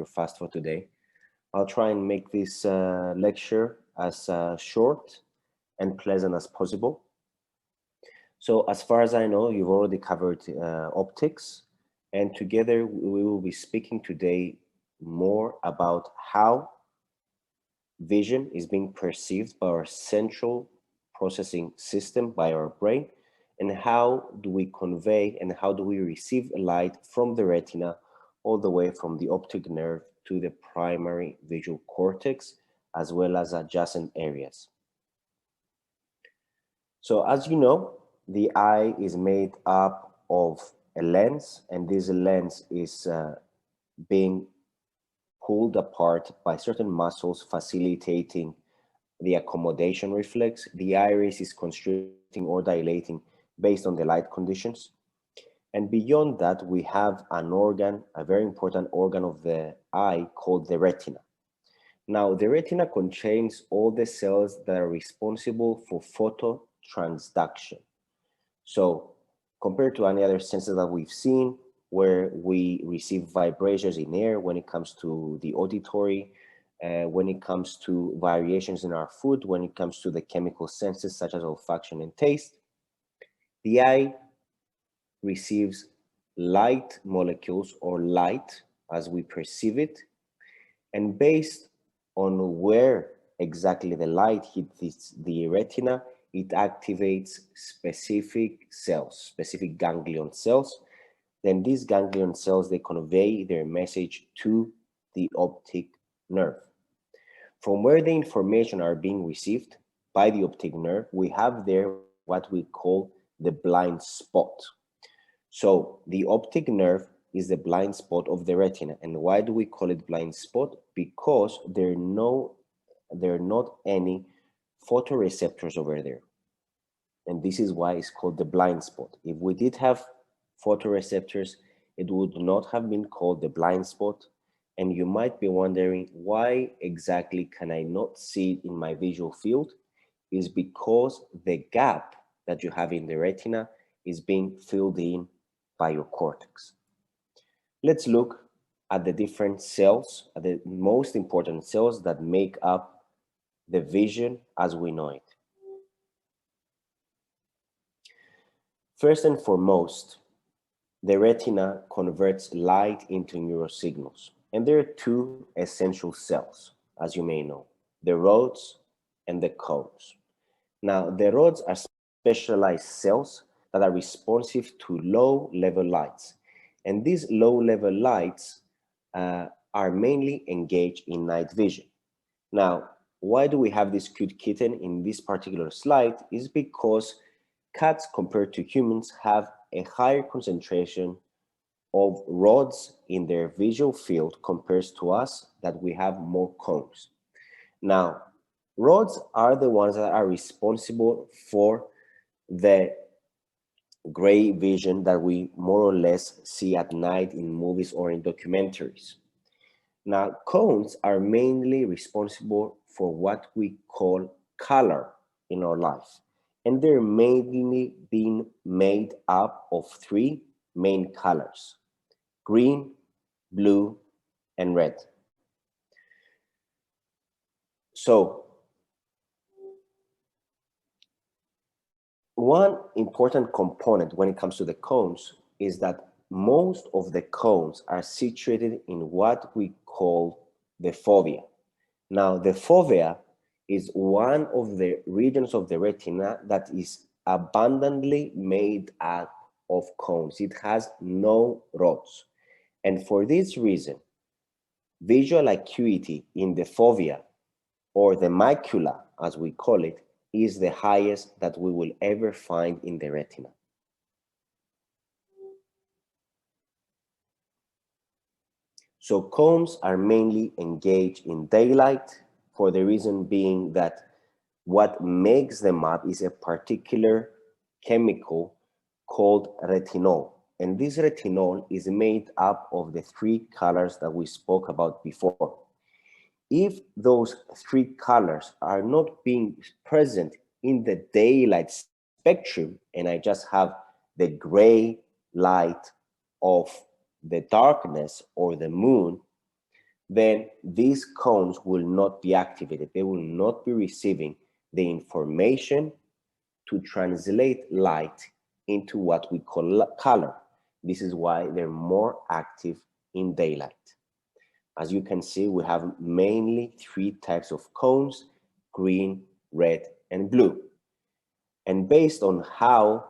super fast for today. I'll try and make this lecture as short and pleasant as possible. So as far as I know, you've already covered optics, and together we will be speaking today more about how vision is being perceived by our central processing system, by our brain, and how do we convey and how do we receive light from the retina all the way from the optic nerve to the primary visual cortex, as well as adjacent areas. So as you know, the eye is made up of a lens, and this lens is being pulled apart by certain muscles facilitating the accommodation reflex. The iris is constricting or dilating based on the light conditions. And beyond that, we have an organ, a very important organ of the eye called the retina. Now, the retina contains all the cells that are responsible for phototransduction. So compared to any other senses that we've seen, where we receive vibrations in air when it comes to the auditory, when it comes to variations in our food, when it comes to the chemical senses such as olfaction and taste, the eye receives light molecules or light as we perceive it. And based on where exactly the light hits the retina, it activates specific cells, specific ganglion cells. Then these ganglion cells, they convey their message to the optic nerve. From where the information are being received by the optic nerve, we have there what we call the blind spot. So the optic nerve is the blind spot of the retina. And why do we call it blind spot? Because there are not any photoreceptors over there. And this is why it's called the blind spot. If we did have photoreceptors, it would not have been called the blind spot. And you might be wondering, why exactly can I not see it in my visual field? Is because the gap that you have in the retina is being filled in by your cortex. Let's look at the different cells, at the most important cells that make up the vision as we know it. First and foremost, the retina converts light into neurosignals. And there are two essential cells, as you may know, the rods and the cones. Now, the rods are specialized cells that are responsive to low-level lights. And these low-level lights are mainly engaged in night vision. Now, why do we have this cute kitten in this particular slide? Is because cats, compared to humans, have a higher concentration of rods in their visual field compared to us, that we have more cones. Now, rods are the ones that are responsible for the gray vision that we more or less see at night in movies or in documentaries. Now, cones are mainly responsible for what we call color in our life. And they're mainly being made up of three main colors: green, blue, and red. So, one important component when it comes to the cones is that most of the cones are situated in what we call the fovea. Now, the fovea is one of the regions of the retina that is abundantly made up of cones. It has no rods. And for this reason, visual acuity in the fovea, or the macula, as we call it, is the highest that we will ever find in the retina. So cones are mainly engaged in daylight, for the reason being that what makes them up is a particular chemical called retinol. And this retinol is made up of the three colors that we spoke about before. If those three colors are not being present in the daylight spectrum, and I just have the gray light of the darkness or the moon, then these cones will not be activated. They will not be receiving the information to translate light into what we call color. This is why they're more active in daylight. As you can see, we have mainly three types of cones: green, red, and blue. And based on how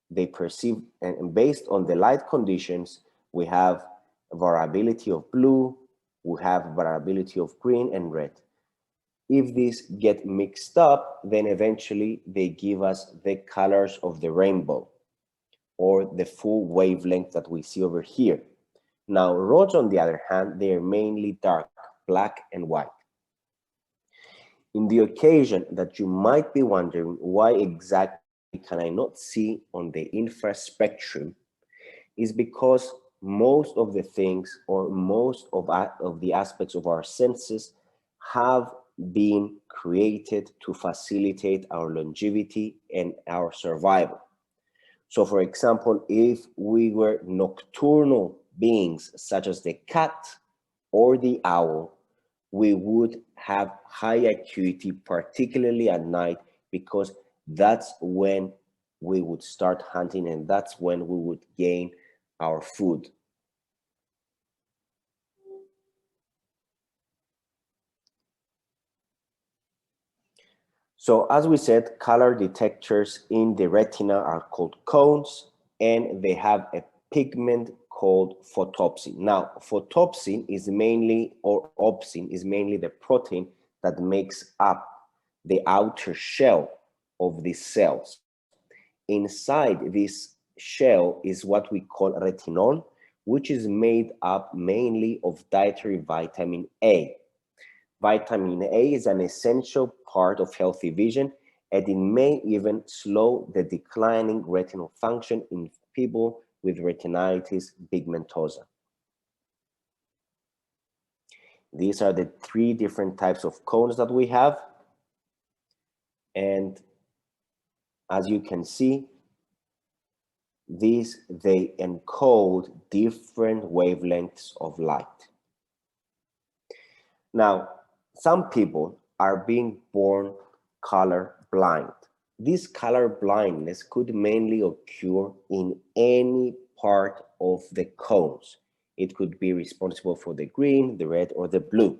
they perceive, and based on the light conditions, we have variability of blue, we have variability of green and red. If these get mixed up, then eventually they give us the colors of the rainbow, or the full wavelength that we see over here. Now, rods, on the other hand, they are mainly dark, black and white. In the occasion that you might be wondering why exactly can I not see on the infrared spectrum, is because most of the things, or most of the aspects of our senses, have been created to facilitate our longevity and our survival. So for example, if we were nocturnal beings such as the cat or the owl, we would have high acuity, particularly at night, because that's when we would start hunting and that's when we would gain our food. So as we said, color detectors in the retina are called cones, and they have a pigment called photopsin. Now, photopsin is mainly, or opsin is mainly, the protein that makes up the outer shell of these cells. Inside this shell is what we call retinol, which is made up mainly of dietary vitamin A. Vitamin A is an essential part of healthy vision, and it may even slow the declining retinal function in people with retinitis pigmentosa. These are the three different types of cones that we have. And as you can see, they encode different wavelengths of light. Now, some people are being born color blind. This color blindness could mainly occur in any part of the cones. It could be responsible for the green, the red, or the blue.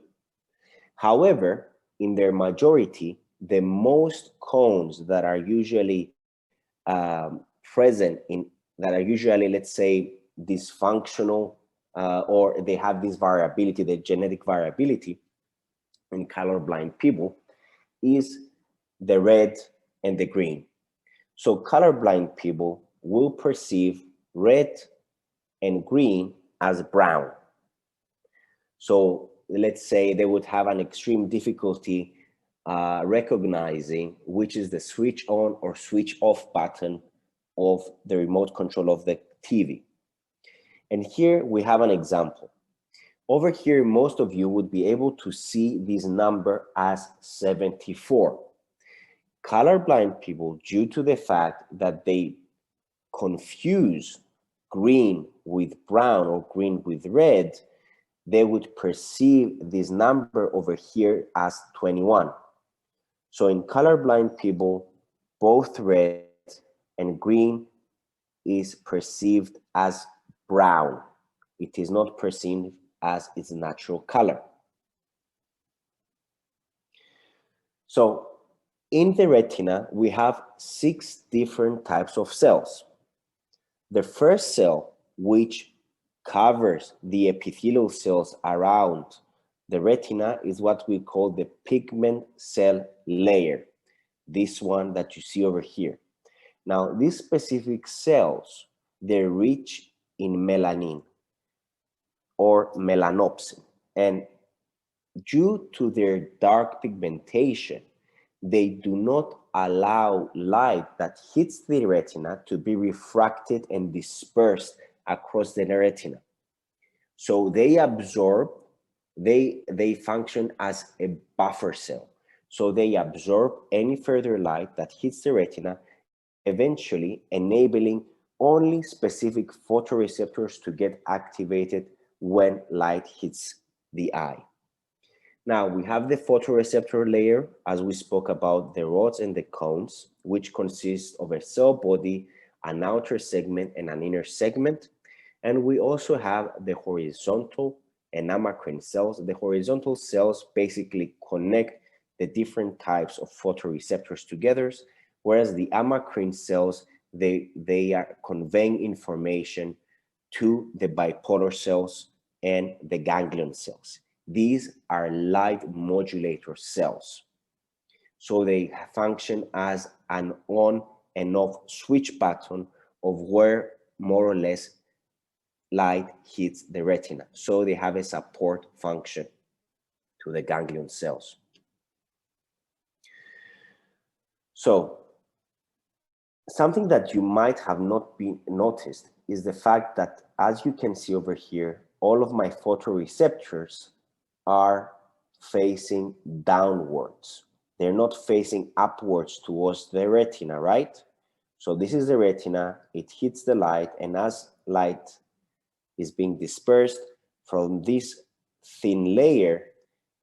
However, in their majority, the most cones that are usually present in, that are usually, let's say, dysfunctional, or they have this variability, the genetic variability in colorblind people, is the red and the green. So colorblind people will perceive red and green as brown. So let's say they would have an extreme difficulty recognizing which is the switch on or switch off button of the remote control of the TV. And here we have an example. Over here, most of you would be able to see this number as 74. Colorblind people, due to the fact that they confuse green with brown or green with red, they would perceive this number over here as 21. So in colorblind people, both red and green is perceived as brown. It is not perceived as its natural color. So in the retina, we have 6 different types of cells. The first cell, which covers the epithelial cells around the retina, is what we call the pigment cell layer. This one that you see over here. Now, these specific cells, they're rich in melanin or melanopsin. And due to their dark pigmentation, they do not allow light that hits the retina to be refracted and dispersed across the retina. So they absorb, they function as a buffer cell. So they absorb any further light that hits the retina, eventually enabling only specific photoreceptors to get activated when light hits the eye. Now we have the photoreceptor layer, as we spoke about the rods and the cones, which consist of a cell body, an outer segment and an inner segment. And we also have the horizontal and amacrine cells. The horizontal cells basically connect the different types of photoreceptors together, whereas the amacrine cells, they are conveying information to the bipolar cells and the ganglion cells. These are light modulator cells. So they function as an on and off switch button of where more or less light hits the retina. So they have a support function to the ganglion cells. So something that you might have not been noticed is the fact that, as you can see over here, all of my photoreceptors are facing downwards. They're not facing upwards towards the retina, right? So this is the retina, it hits the light, and as light is being dispersed from this thin layer,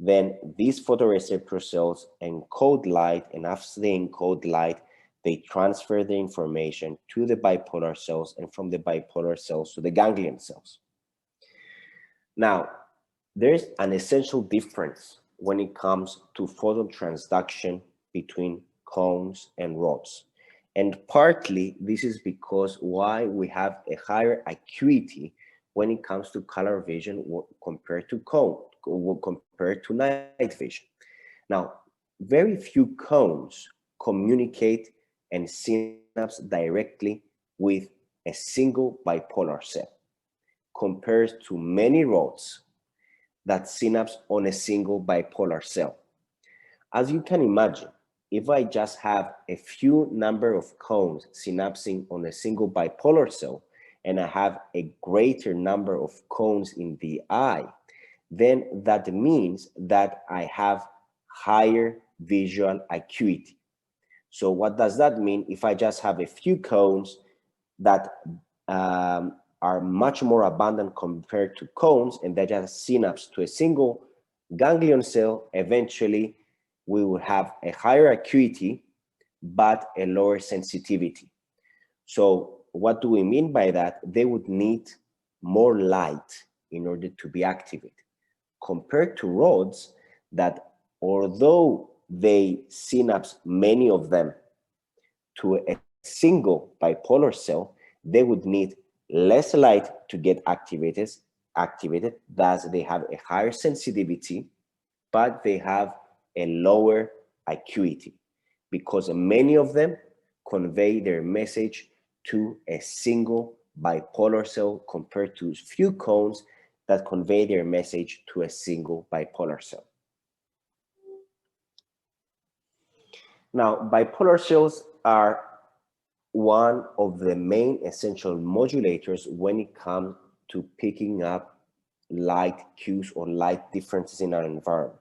then these photoreceptor cells encode light, and after they encode light, they transfer the information to the bipolar cells, and from the bipolar cells to the ganglion cells. Now, there's an essential difference when it comes to phototransduction between cones and rods. And partly this is because why we have a higher acuity when it comes to color vision compared to compared to night vision. Now, very few cones communicate and synapse directly with a single bipolar cell, compared to many rods that synapse on a single bipolar cell. As you can imagine, if I just have a few number of cones synapsing on a single bipolar cell, and I have a greater number of cones in the eye, then that means that I have higher visual acuity. So what does that mean? If I just have a few cones that are much more abundant compared to cones, and they just synapse to a single ganglion cell, eventually we will have a higher acuity, but a lower sensitivity. So what do we mean by that? They would need more light in order to be activated, compared to rods that, although they synapse many of them to a single bipolar cell, they would need less light to get activated, thus they have a higher sensitivity, but they have a lower acuity, because many of them convey their message to a single bipolar cell, compared to few cones that convey their message to a single bipolar cell. Now, bipolar cells are one of the main essential modulators when it comes to picking up light cues or light differences in our environment.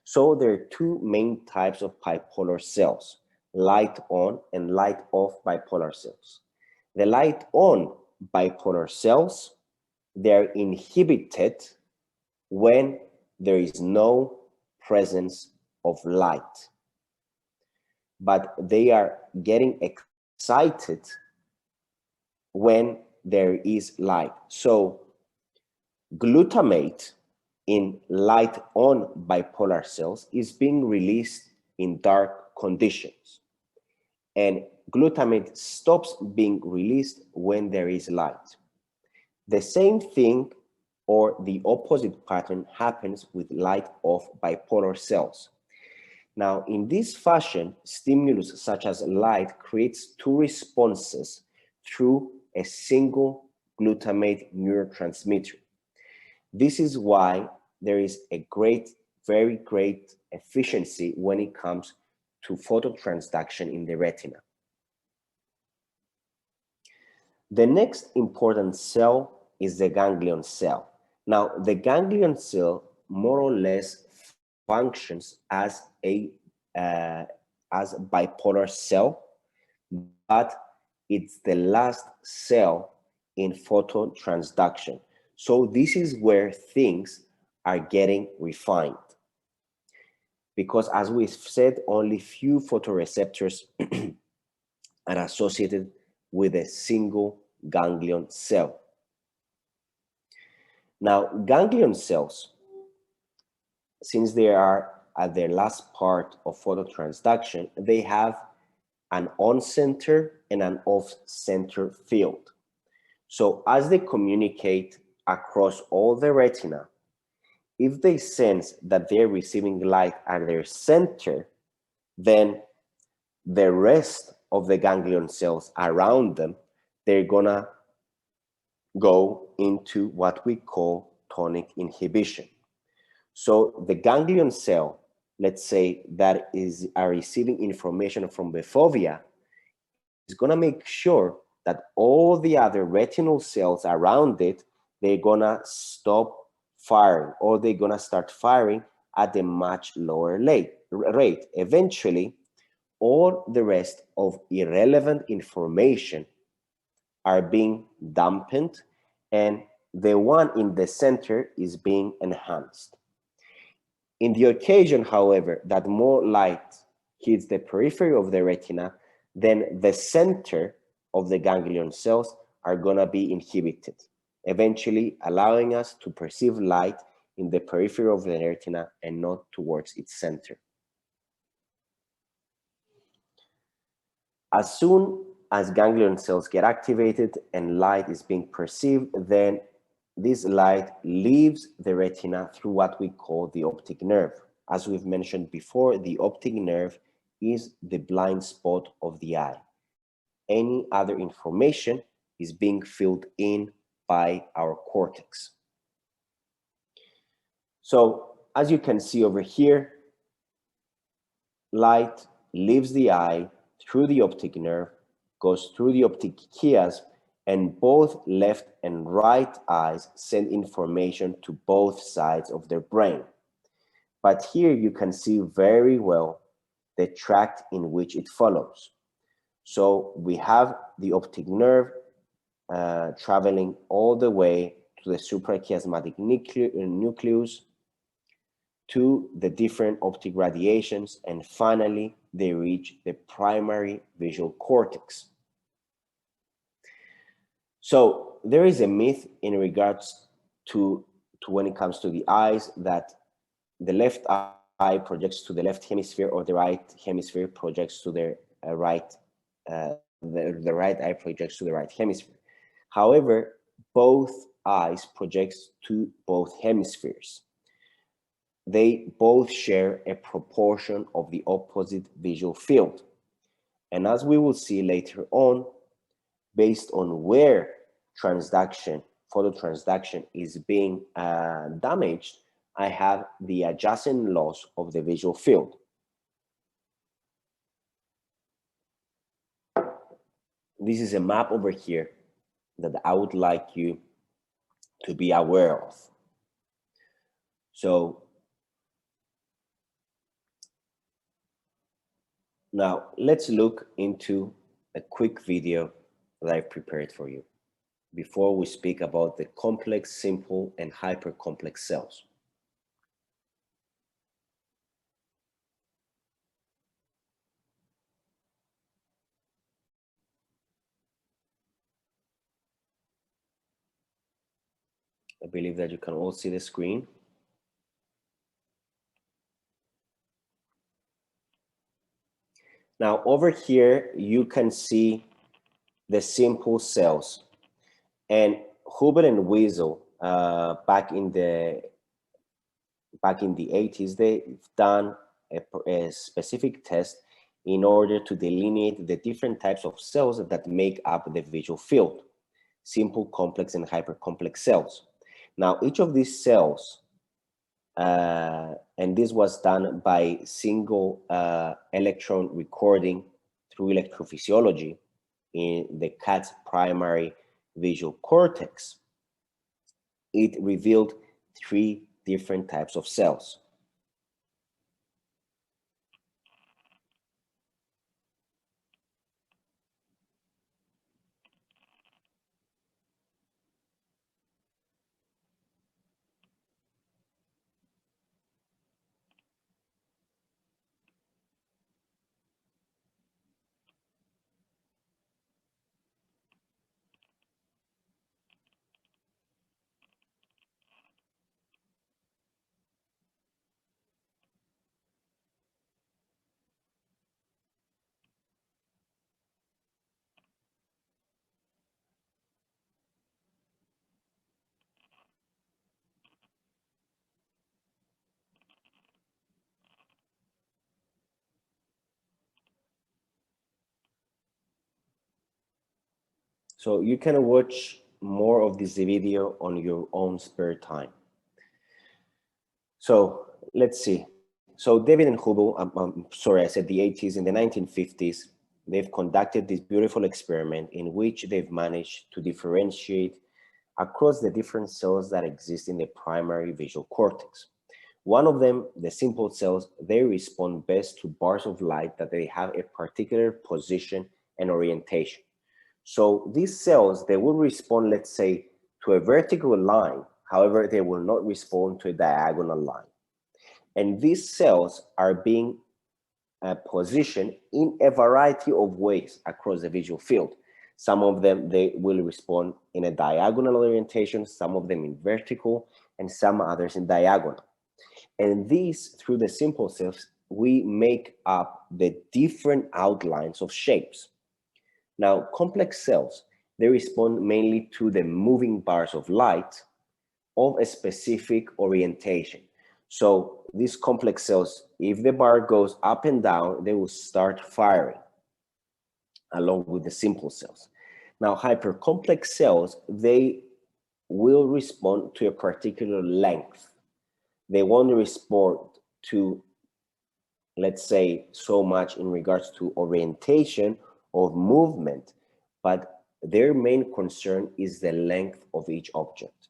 So there are two main types of bipolar cells: light on and light off bipolar cells. The light on bipolar cells, they're inhibited when there is no presence of light, but they are getting excited when there is light. So glutamate in light on bipolar cells is being released in dark conditions, and glutamate stops being released when there is light. The same thing, or the opposite pattern, happens with light off bipolar cells. Now, in this fashion, stimulus such as light creates two responses through a single glutamate neurotransmitter. This is why there is a very great efficiency when it comes to phototransduction in the retina. The next important cell is the ganglion cell. Now, the ganglion cell more or less functions as a bipolar cell, but it's the last cell in phototransduction. So this is where things are getting refined. Because as we've said, only few photoreceptors are associated with a single ganglion cell. Now, ganglion cells, since they are at their last part of phototransduction, they have an on-center and an off-center field. So as they communicate across all the retina, if they sense that they're receiving light at their center, then the rest of the ganglion cells around them, they're gonna go into what we call tonic inhibition. So the ganglion cell, let's say that are receiving information from the fovea, is gonna make sure that all the other retinal cells around it, they're gonna stop firing, or they're gonna start firing at a much lower rate. Eventually, all the rest of irrelevant information are being dampened, and the one in the center is being enhanced. In the occasion, however, that more light hits the periphery of the retina, then the center of the ganglion cells are going to be inhibited, eventually allowing us to perceive light in the periphery of the retina and not towards its center. As soon as ganglion cells get activated and light is being perceived, then this light leaves the retina through what we call the optic nerve. As we've mentioned before, the optic nerve is the blind spot of the eye. Any other information is being filled in by our cortex. So as you can see over here, light leaves the eye through the optic nerve, goes through the optic chiasm, and both left and right eyes send information to both sides of their brain. But here you can see very well the tract in which it follows. So we have the optic nerve traveling all the way to the suprachiasmatic nucleus, to the different optic radiations, and finally they reach the primary visual cortex. So there is a myth in regards to when it comes to the eyes, that the left eye projects to the left hemisphere, or the right hemisphere projects to the right, the right eye projects to the right hemisphere. However, both eyes projects to both hemispheres. They both share a proportion of the opposite visual field. And as we will see later on, based on where phototransduction is being damaged, I have the adjacent loss of the visual field. This is a map over here that I would like you to be aware of. So now let's look into a quick video that I've prepared for you before we speak about the complex, simple, and hypercomplex cells. I believe that you can all see the screen. Now over here, you can see the simple cells. And Huber and Wiesel, back in the 80s, they've done a specific test in order to delineate the different types of cells that make up the visual field: simple, complex, and hypercomplex cells. Now, each of these cells, and this was done by single electron recording through electrophysiology in the cat's primary visual cortex, it revealed 3 different types of cells. So you can watch more of this video on your own spare time. So let's see. So David and Hubel, sorry, I said the 80s, in the 1950s, they've conducted this beautiful experiment in which they've managed to differentiate across the different cells that exist in the primary visual cortex. One of them, the simple cells, they respond best to bars of light that they have a particular position and orientation. So these cells, they will respond, let's say, to a vertical line. However, they will not respond to a diagonal line. And these cells are being positioned in a variety of ways across the visual field. Some of them, they will respond in a diagonal orientation, some of them in vertical, and some others in diagonal. And these, through the simple cells, we make up the different outlines of shapes. Now, complex cells, they respond mainly to the moving bars of light of a specific orientation. So these complex cells, if the bar goes up and down, they will start firing along with the simple cells. Now, hypercomplex cells, they will respond to a particular length. They won't respond to, let's say, so much in regards to orientation of movement, but their main concern is the length of each object.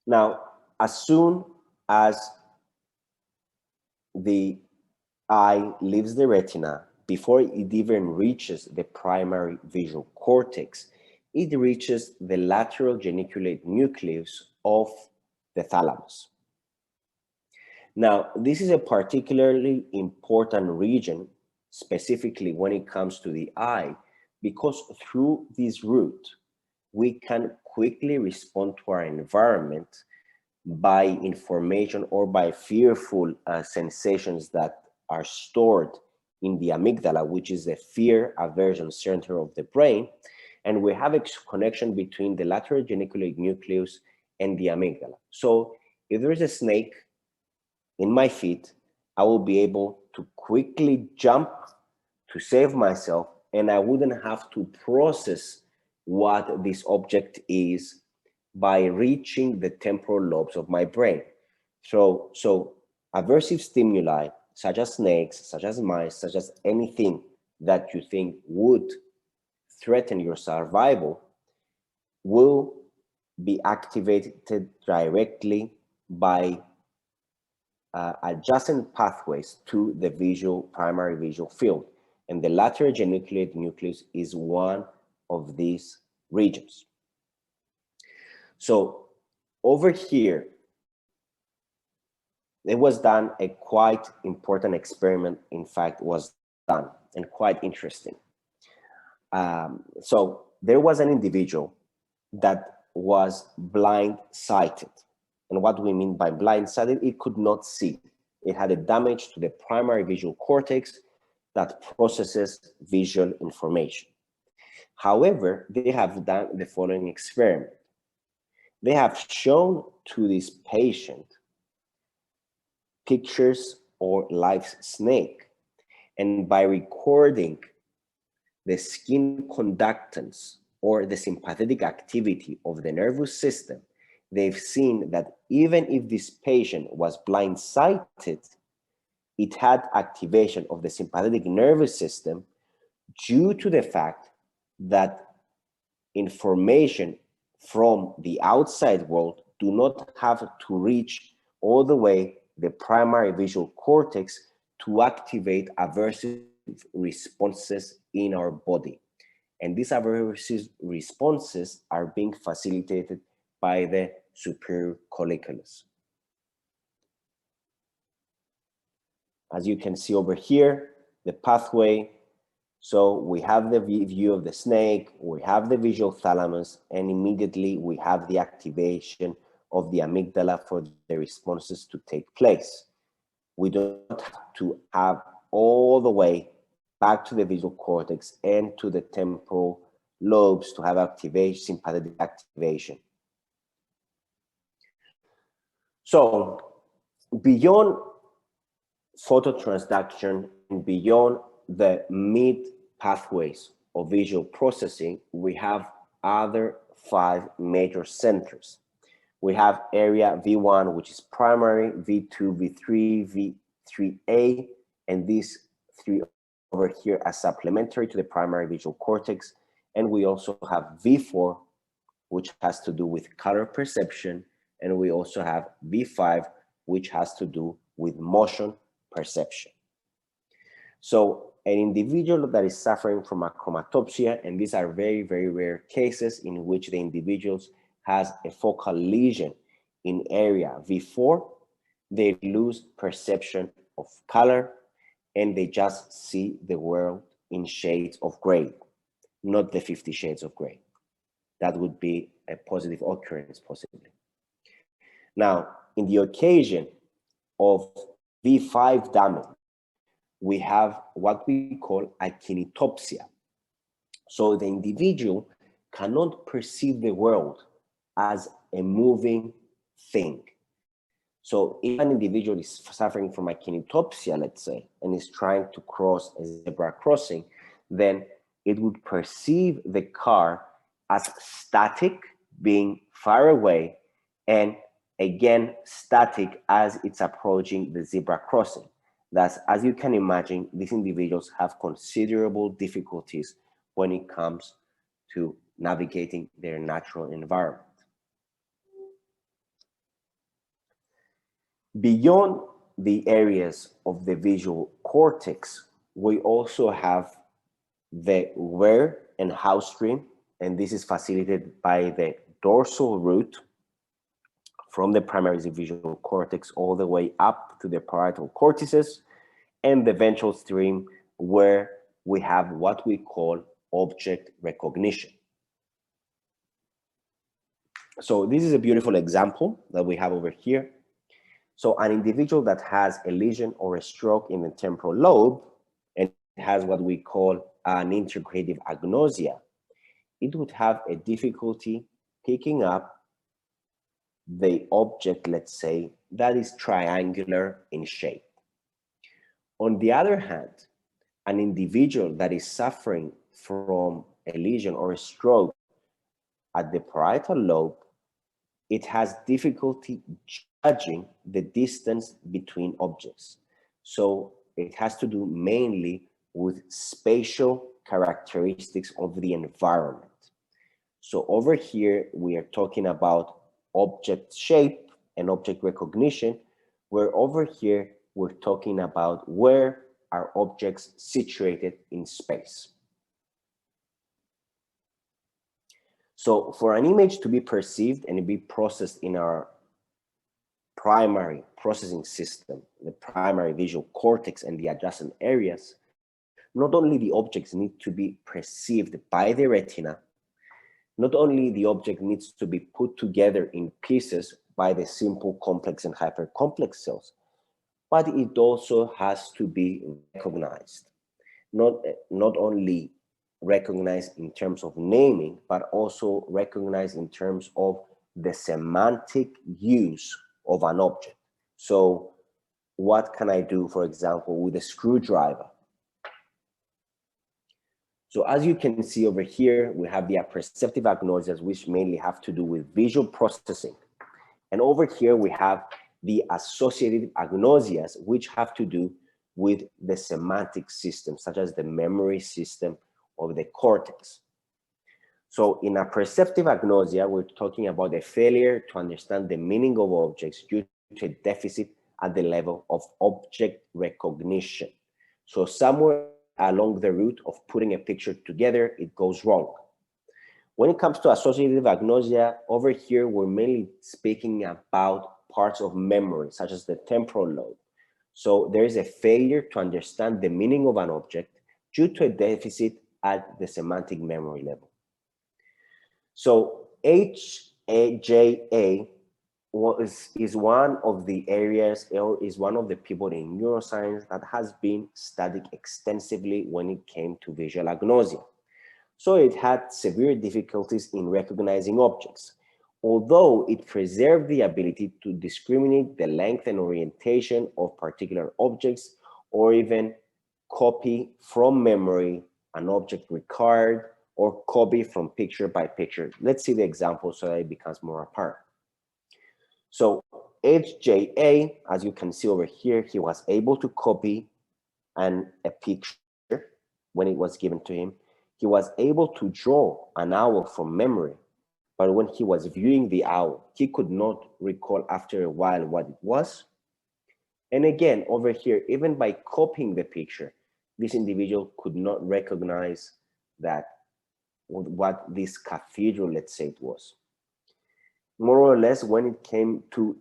Now, as soon as the eye leaves the retina, before it even reaches the primary visual cortex, it reaches the lateral geniculate nucleus of the thalamus. Now, this is a particularly important region, specifically when it comes to the eye, because through this route, we can quickly respond to our environment by information or by fearful sensations that are stored in the amygdala, which is the fear aversion center of the brain. And we have a connection between the lateral geniculate nucleus and the amygdala. So if there is a snake in my feet, I will be able to quickly jump to save myself, and I wouldn't have to process what this object is by reaching the temporal lobes of my brain. So aversive stimuli, such as snakes, such as mice, such as anything that you think would threaten your survival, will be activated directly by adjacent pathways to the primary visual field. And the lateral geniculate nucleus is one of these regions. So over here, it was done a quite important experiment, in fact, was done, and quite interesting. So there was an individual that was blind-sighted. And what do we mean by blind-sighted? It could not see. It had a damage to the primary visual cortex that processes visual information. However, they have done the following experiment. They have shown to this patient pictures or live snake, and by recording the skin conductance or the sympathetic activity of the nervous system, they've seen that even if this patient was blind-sighted, it had activation of the sympathetic nervous system due to the fact that information from the outside world do not have to reach all the way the primary visual cortex to activate aversive responses in our body. And these aversive responses are being facilitated by the superior colliculus. As you can see over here, the pathway. So we have the view of the snake, we have the visual thalamus, and immediately we have the activation of the amygdala for the responses to take place. We don't have to have all the way back to the visual cortex and to the temporal lobes to have activation, sympathetic activation. So beyond phototransduction and beyond the mid pathways of visual processing, we have other 5 major centers. We have area V1, which is primary, V2, V3, V3A, and these 3 over here as supplementary to the primary visual cortex. And we also have V4, which has to do with color perception, and we also have V5, which has to do with motion perception. So an individual that is suffering from achromatopsia, and these are very, very rare cases in which the individuals has a focal lesion in area V4, they lose perception of color and they just see the world in shades of gray, not the 50 shades of gray. That would be a positive occurrence possibly. Now, in the occasion of V5 damage, we have what we call akinetopsia. So the individual cannot perceive the world as a moving thing. So if an individual is suffering from akinetopsia, let's say, and is trying to cross a zebra crossing, then it would perceive the car as static, being far away, and again, static as it's approaching the zebra crossing. Thus, as you can imagine, these individuals have considerable difficulties when it comes to navigating their natural environment. Beyond the areas of the visual cortex, we also have the where and how stream, and this is facilitated by the dorsal root from the primary visual cortex all the way up to the parietal cortices, and the ventral stream where we have what we call object recognition. So this is a beautiful example that we have over here. So an individual that has a lesion or a stroke in the temporal lobe and has what we call an integrative agnosia, it would have a difficulty picking up the object, let's say, that is triangular in shape. On the other hand, an individual that is suffering from a lesion or a stroke at the parietal lobe, it has difficulty judging the distance between objects. So it has to do mainly with spatial characteristics of the environment. So over here, we are talking about object shape and object recognition, where over here, we're talking about where are objects situated in space. So for an image to be perceived and be processed in our primary processing system, the primary visual cortex and the adjacent areas, not only the objects need to be perceived by the retina, not only the object needs to be put together in pieces by the simple complex and hypercomplex cells, but it also has to be recognized. Not only recognized in terms of naming, but also recognized in terms of the semantic use of an object. So what can I do, for example, with a screwdriver? So as you can see over here, we have the apperceptive agnosias, which mainly have to do with visual processing. And over here, we have the associative agnosias, which have to do with the semantic system, such as the memory system of the cortex. So in apperceptive agnosia, we're talking about a failure to understand the meaning of objects due to a deficit at the level of object recognition. So somewhere along the route of putting a picture together, it goes wrong. When it comes to associative agnosia, over here, we're mainly speaking about parts of memory, such as the temporal lobe. So there is a failure to understand the meaning of an object due to a deficit at the semantic memory level. So HAJA is one of the areas, or is one of the people in neuroscience that has been studied extensively when it came to visual agnosia. So it had severe difficulties in recognizing objects, although it preserved the ability to discriminate the length and orientation of particular objects, or even copy from memory an object record, or copy from picture by picture. Let's see the example so that it becomes more apparent. So HJA, as you can see over here, he was able to copy a picture when it was given to him. He was able to draw an owl from memory, but when he was viewing the owl, he could not recall after a while what it was. And again, over here, even by copying the picture, this individual could not recognize that what this cathedral, let's say, it was. More or less, when it came to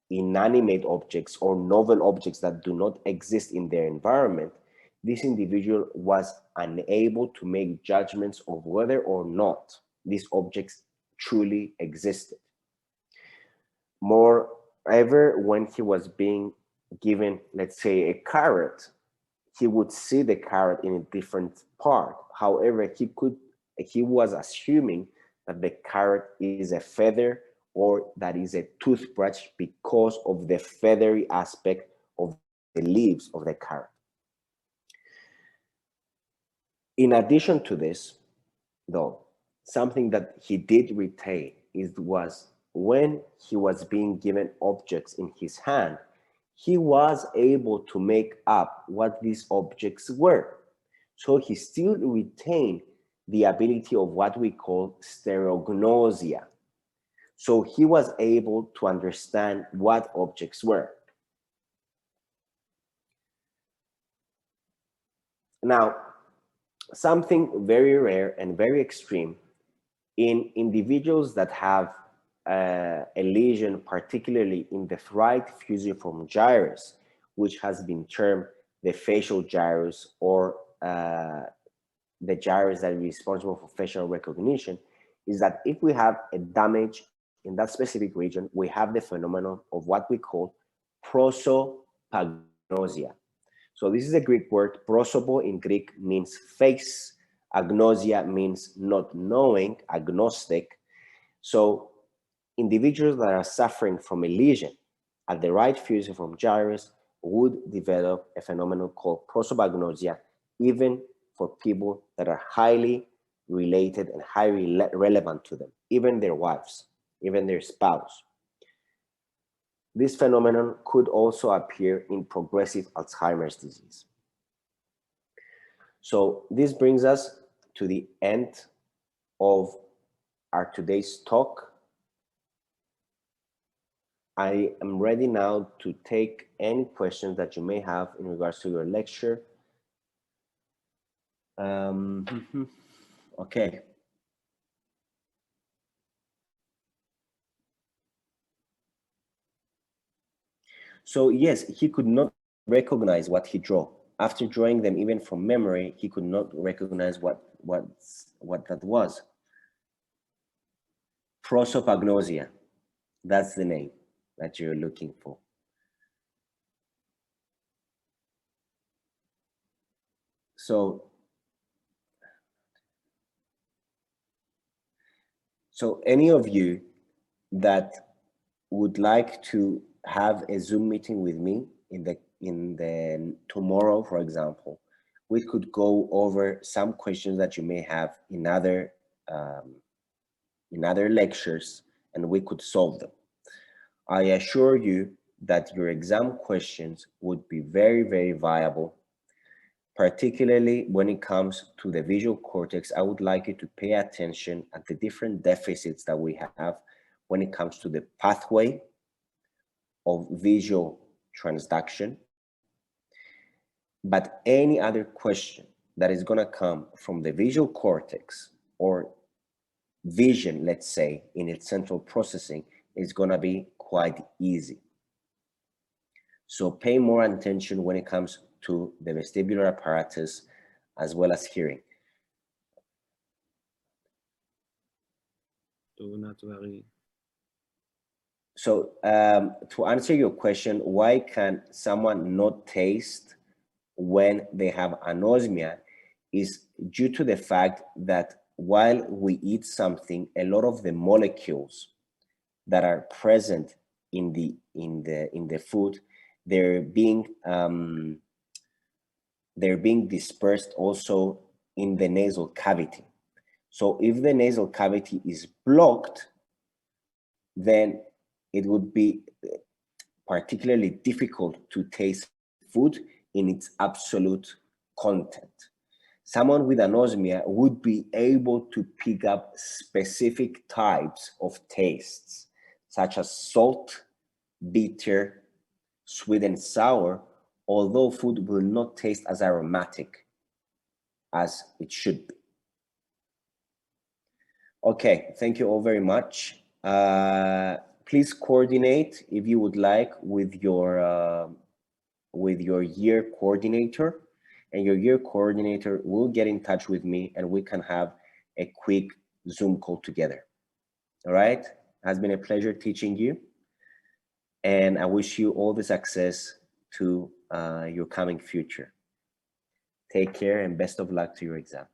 inanimate objects or novel objects that do not exist in their environment, this individual was unable to make judgments of whether or not these objects truly existed. Moreover, when he was being given, let's say, a carrot, he would see the carrot in a different part. However, he was assuming that the carrot is a feather or that is a toothbrush because of the feathery aspect of the leaves of the carrot. In addition to this, though, something that he did retain was when he was being given objects in his hand, he was able to make up what these objects were. So he still retained the ability of what we call stereognosia. So he was able to understand what objects were. Now, something very rare and very extreme in individuals that have a lesion, particularly in the right fusiform gyrus, which has been termed the facial gyrus or the gyrus that is responsible for facial recognition, is that if we have a damage in that specific region, we have the phenomenon of what we call prosopagnosia. So this is a Greek word. Prosopo in Greek means face. Agnosia means not knowing, agnostic. So individuals that are suffering from a lesion at the right fusiform gyrus would develop a phenomenon called prosopagnosia, even for people that are highly related and highly relevant to them, even their wives, even their spouse. This phenomenon could also appear in progressive Alzheimer's disease. So this brings us to the end of our today's talk. I am ready now to take any questions that you may have in regards to your lecture. Okay. So yes, he could not recognize what he drew. After drawing them even from memory, he could not recognize what that was. Prosopagnosia, that's the name that you're looking for. So any of you that would like to have a Zoom meeting with me in the tomorrow, for example, we could go over some questions that you may have in other lectures, and we could solve them. I assure you that your exam questions would be very, very viable, particularly when it comes to the visual cortex. I would like you to pay attention at the different deficits that we have when it comes to the pathway of visual transduction. But any other question that is going to come from the visual cortex or vision, let's say, in its central processing, is going to be quite easy. So pay more attention when it comes to the vestibular apparatus as well as hearing. Do not worry. So to answer your question, why can someone not taste when they have anosmia, is due to the fact that while we eat something, a lot of the molecules that are present in the food, they're being they're being dispersed also in the nasal cavity. So if the nasal cavity is blocked, then it would be particularly difficult to taste food in its absolute content. Someone with anosmia would be able to pick up specific types of tastes, such as salt, bitter, sweet, and sour, although food will not taste as aromatic as it should be. Okay, thank you all very much. Please coordinate, if you would like, with your year coordinator, and your year coordinator will get in touch with me and we can have a quick Zoom call together. All right? It has been a pleasure teaching you, and I wish you all the success to your coming future. Take care and best of luck to your exam.